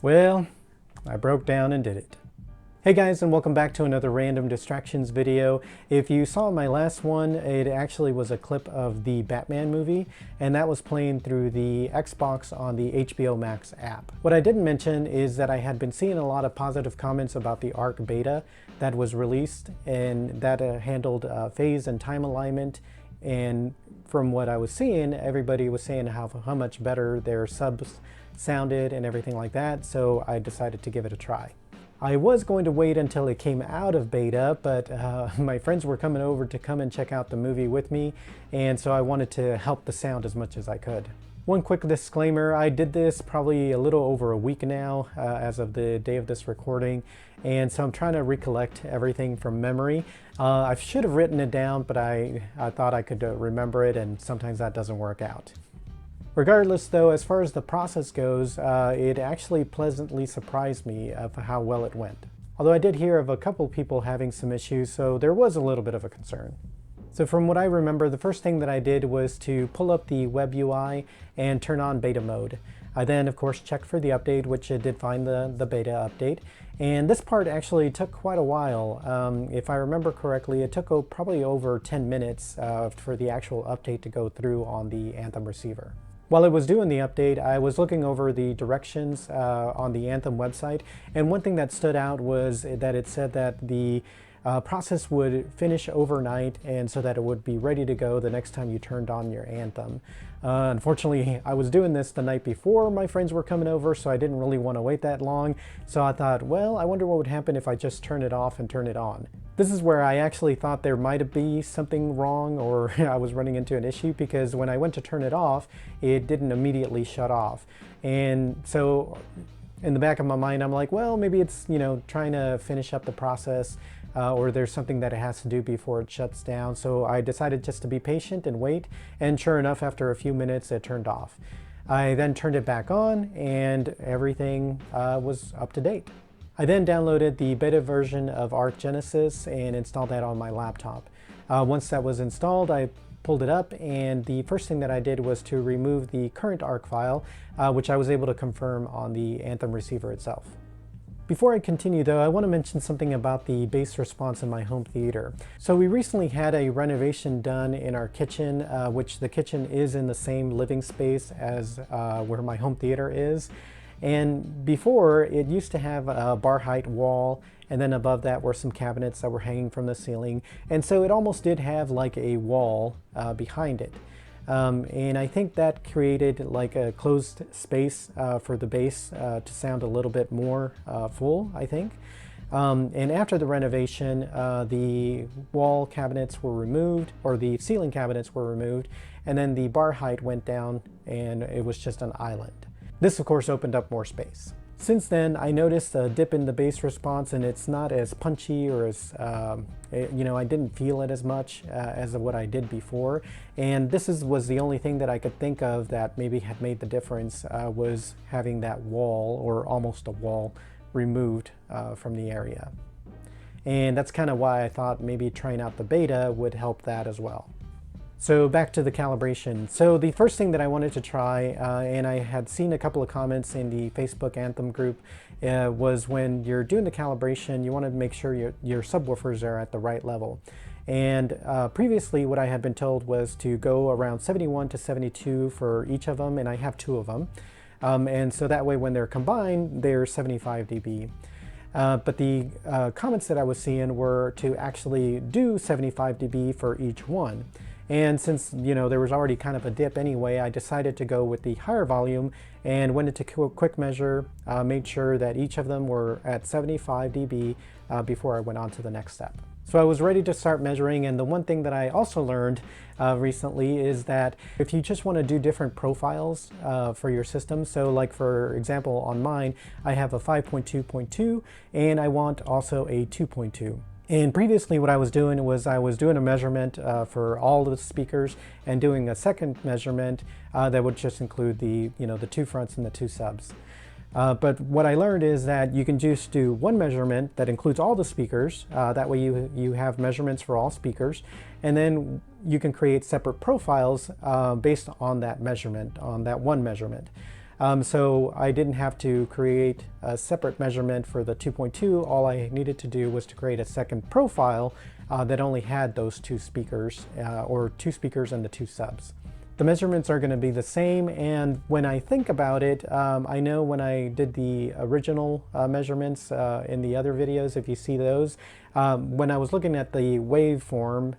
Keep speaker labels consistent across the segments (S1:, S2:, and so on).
S1: Well, I broke down and did it. Hey guys, and welcome back to another random distractions video. If you saw my last one, it actually was a clip of the Batman movie, and that was playing through the Xbox on the HBO Max app. What I didn't mention is that I had been seeing a lot of positive comments about the ARC beta that was released, and that handled phase and time alignment. And from what I was seeing, everybody was saying how much better their subs sounded and everything like that, so I decided to give it a try. I was going to wait until it came out of beta, but my friends were coming over to come and check out the movie with me, and so I wanted to help the sound as much as I could. One quick disclaimer, I did this probably a little over a week now as of the day of this recording, and so I'm trying to recollect everything from memory. I should have written it down, but I thought I could remember it, and sometimes that doesn't work out. Regardless though, as far as the process goes, it actually pleasantly surprised me of how well it went. Although I did hear of a couple people having some issues, so there was a little bit of a concern. So from what I remember, the first thing that I did was to pull up the web UI and turn on beta mode. I then of course checked for the update, which it did find the beta update. And this part actually took quite a while. If I remember correctly, it took probably over 10 minutes for the actual update to go through on the Anthem receiver. While it was doing the update, I was looking over the directions on the Anthem website, and one thing that stood out was that it said that the process would finish overnight, and so that it would be ready to go the next time you turned on your Anthem. Unfortunately, I was doing this the night before my friends were coming over, so I didn't really want to wait that long. So I thought, well, I wonder what would happen if I just turn it off and turn it on. This is where I actually thought there might be something wrong, or I was running into an issue, because when I went to turn it off, it didn't immediately shut off. And so in the back of my mind, I'm like, well, maybe it's, trying to finish up the process, or there's something that it has to do before it shuts down. So I decided just to be patient and wait, and sure enough, after a few minutes, it turned off. I then turned it back on, and everything was up to date. I then downloaded the beta version of Arc Genesis and installed that on my laptop. Once that was installed, I pulled it up, and the first thing that I did was to remove the current Arc file, which I was able to confirm on the Anthem receiver itself. Before I continue though, I want to mention something about the bass response in my home theater. So we recently had a renovation done in our kitchen, which the kitchen is in the same living space as where my home theater is. And before, it used to have a bar height wall, and then above that were some cabinets that were hanging from the ceiling. And so it almost did have like a wall behind it. And I think that created like a closed space for the bass to sound a little bit more full, I think. And after the renovation, the wall cabinets were removed, or the ceiling cabinets were removed, and then the bar height went down and it was just an island. This of course opened up more space. Since then, I noticed a dip in the bass response, and it's not as punchy, or as, I didn't feel it as much as what I did before. And this was the only thing that I could think of that maybe had made the difference, was having that wall, or almost a wall, removed from the area. And that's kind of why I thought maybe trying out the beta would help that as well. So back to the calibration. So the first thing that I wanted to try, and I had seen a couple of comments in the Facebook Anthem group, was when you're doing the calibration, you want to make sure your subwoofers are at the right level. And previously what I had been told was to go around 71 to 72 for each of them, and I have two of them. And so that way when they're combined, they're 75 dB. But the comments that I was seeing were to actually do 75 dB for each one. And since, there was already kind of a dip anyway, I decided to go with the higher volume and went into quick measure, made sure that each of them were at 75 dB before I went on to the next step. So I was ready to start measuring, and the one thing that I also learned recently is that if you just want to do different profiles for your system, so like for example on mine, I have a 5.2.2 and I want also a 2.2. And previously what I was doing was I was doing a measurement for all the speakers and doing a second measurement that would just include the two fronts and the two subs. But what I learned is that you can just do one measurement that includes all the speakers. That way you have measurements for all speakers, and then you can create separate profiles based on that measurement, on that one measurement. So I didn't have to create a separate measurement for the 2.2. All I needed to do was to create a second profile that only had those two speakers, or two speakers and the two subs. The measurements are going to be the same, and when I think about it, I know when I did the original measurements in the other videos, if you see those, when I was looking at the waveform,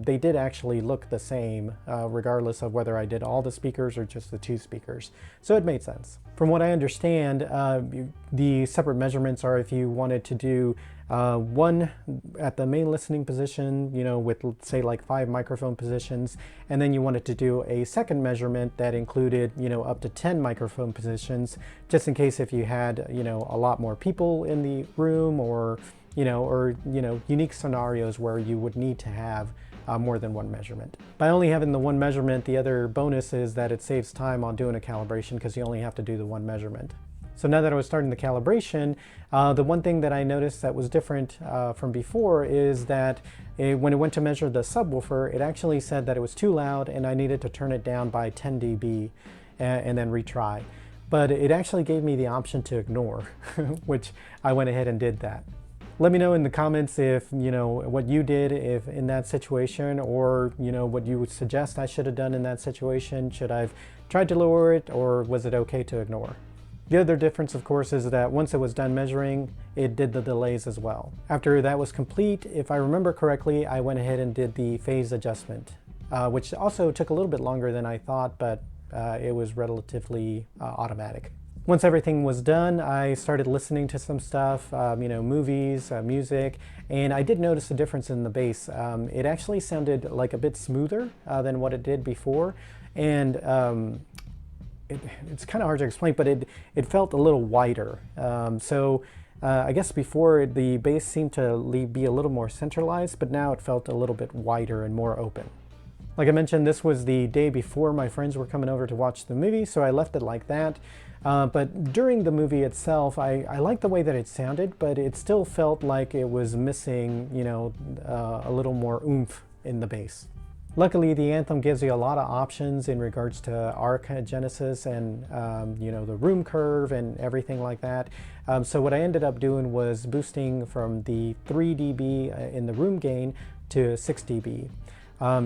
S1: they did actually look the same, regardless of whether I did all the speakers or just the two speakers. So it made sense. From what I understand, the separate measurements are if you wanted to do one at the main listening position, you know, with say like 5 microphone positions, and then you wanted to do a second measurement that included, you know, up to 10 microphone positions, just in case if you had, you know, a lot more people in the room, or unique scenarios where you would need to have more than one measurement. By only having the one measurement, the other bonus is that it saves time on doing a calibration because you only have to do the one measurement. So now that I was starting the calibration, the one thing that I noticed that was different from before is that when it went to measure the subwoofer, it actually said that it was too loud and I needed to turn it down by 10 dB and then retry. But it actually gave me the option to ignore, which I went ahead and did that. Let me know in the comments if, you know, what you did if in that situation, or, you know, what you would suggest I should have done in that situation. Should I have tried to lower it, or was it okay to ignore? The other difference, of course, is that once it was done measuring, it did the delays as well. After that was complete, if I remember correctly, I went ahead and did the phase adjustment, which also took a little bit longer than I thought, but it was relatively automatic. Once everything was done, I started listening to some stuff, you know, movies, music, and I did notice a difference in the bass. It actually sounded like a bit smoother than what it did before, and it's kind of hard to explain, but it felt a little wider. I guess before the bass seemed to be a little more centralized, but now it felt a little bit wider and more open. Like I mentioned, this was the day before my friends were coming over to watch the movie, so I left it like that. But during the movie itself, I liked the way that it sounded, but it still felt like it was missing, you know, a little more oomph in the bass. Luckily, the Anthem gives you a lot of options in regards to arc genesis and, you know, the room curve and everything like that. So what I ended up doing was boosting from the 3 dB in the room gain to 6 dB.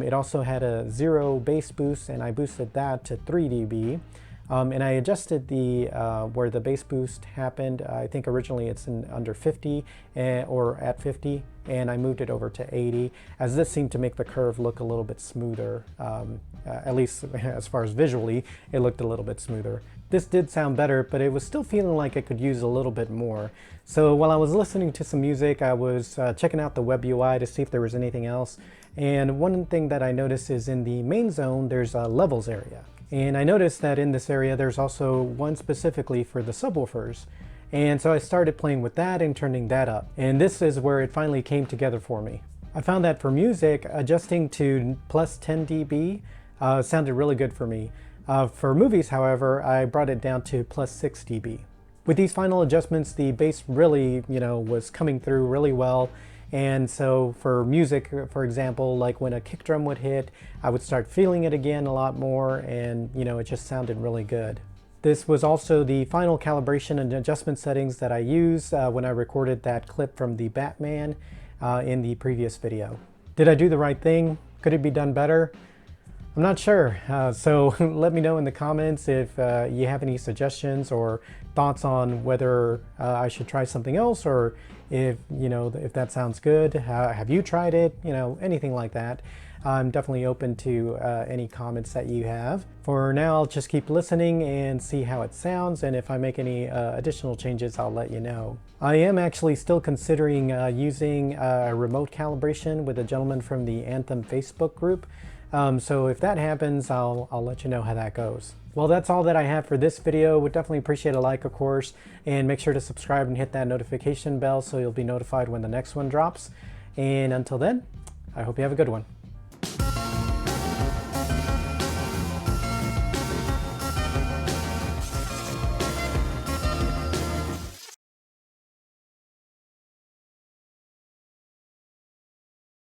S1: It also had a 0 bass boost, and I boosted that to 3 dB. And I adjusted the where the bass boost happened. I think originally it's in under 50 or at 50, and I moved it over to 80, as this seemed to make the curve look a little bit smoother. At least as far as visually, it looked a little bit smoother. This did sound better, but it was still feeling like it could use a little bit more. So while I was listening to some music, I was checking out the web UI to see if there was anything else. And one thing that I noticed is in the main zone, there's a levels area. And I noticed that in this area, there's also one specifically for the subwoofers. And so I started playing with that and turning that up. And this is where it finally came together for me. I found that for music, adjusting to plus 10 dB sounded really good for me. For movies, however, I brought it down to plus 6 dB. With these final adjustments, the bass really, you know, was coming through really well. And so for music, for example, like when a kick drum would hit, I would start feeling it again a lot more, and, you know, it just sounded really good. This was also the final calibration and adjustment settings that I used when I recorded that clip from the Batman in the previous video. Did I do the right thing? Could it be done better? I'm not sure, so let me know in the comments if you have any suggestions or thoughts on whether I should try something else, or if, you know, if that sounds good. Have you tried it? You know, anything like that. I'm definitely open to any comments that you have. For now, I'll just keep listening and see how it sounds, and if I make any additional changes, I'll let you know. I am actually still considering using a remote calibration with a gentleman from the Anthem Facebook group. So if that happens, I'll let you know how that goes. Well, that's all that I have for this video. Would definitely appreciate a like, of course, and make sure to subscribe and hit that notification bell so you'll be notified when the next one drops. And until then, I hope you have a good one.